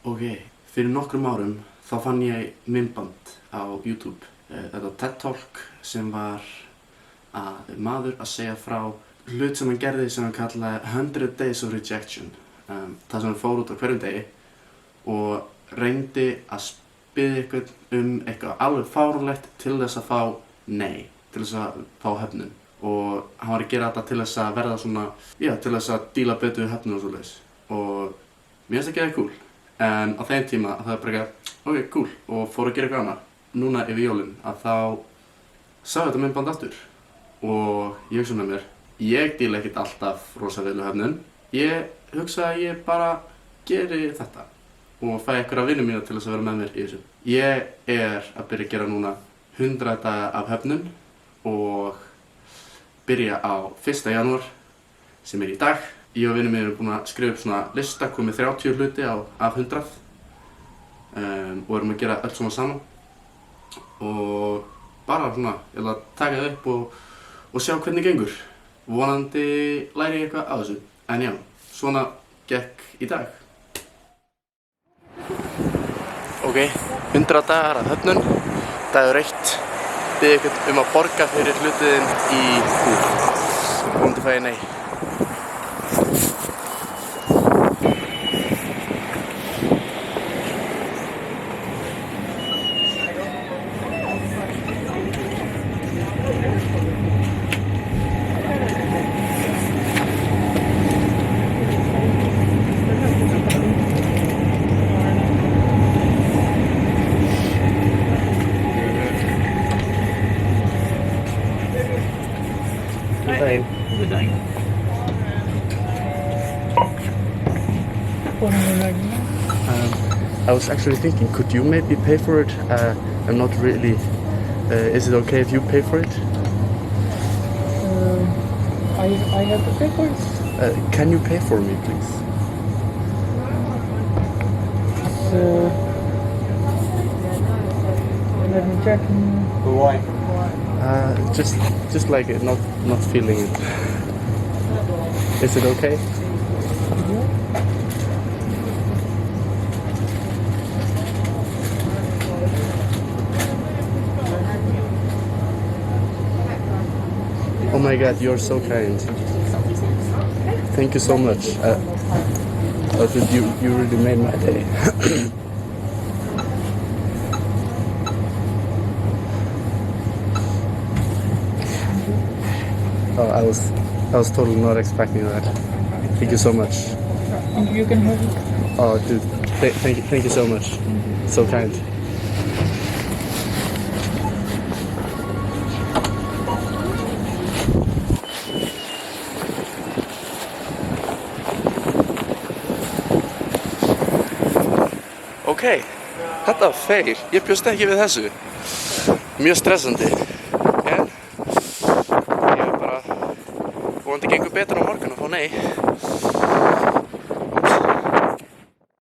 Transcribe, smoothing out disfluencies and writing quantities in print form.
Ok, fyrir nokkrum árum þá fann ég myndband á YouTube. Þetta TED Talk sem var maður að segja frá hlut sem hann gerði sem hann kallaði 100 Days of Rejection. Það sem hann fór út á hverjum degi og reyndi að spyrja eitthvað eitthvað alveg fáránlegt til þess að fá nei, til þess að fá höfnun. Og hann var að gera þetta til þess að verða svona, til þess að díla betur við höfnun og svoleiðis. Og mér finnst það ekki cool. En á þeim tíma það var bara ekki, ok, cool, og fór að gera eitthvað annað. Núna yfir jólin þá sá ég þetta myndband aftur og ég hugsa með mér, ég díla ekkert alltaf rosa vel við höfnun. Ég hugsa að ég bara geri þetta og fæ einhverja vinnu mína til þess að vera með mér í þessu. Ég að byrja að gera núna 100 daga af höfnun og byrja á 1. janúar sem í dag. Ég og vinur mínir erum búin að skrifa upp svona lista, komið 30 hluti af 100 og erum að gera öll svona saman og bara svona, ég ætla að taka það upp og sjá hvernig gengur. Vonandi læri ég eitthvað á þessu, en já, svona gekk í dag. Ok, 100 dagar af höfnun, dagur 1, bið ykkur að borga fyrir hlutiðinn í búð. Vonandi fæ ég nei. Good day. I was actually thinking, could you maybe pay for it? I'm not really. Is it okay if you pay for it? I have to pay for it. Can you pay for me, please? So, let me check. Why? Just like it, not feeling it. Is it okay? Oh my God, you're so kind. Thank you so much. You really made my day. Oh, I was totally not expecting that. Thank you so much. You can have it. Oh, dude, thank you so much. So kind. Ok, þetta var fail. Ég bjóst ekki við þessu. Mjög stressandi. En ég bara vonandi gengur betur á morgun og fá nei.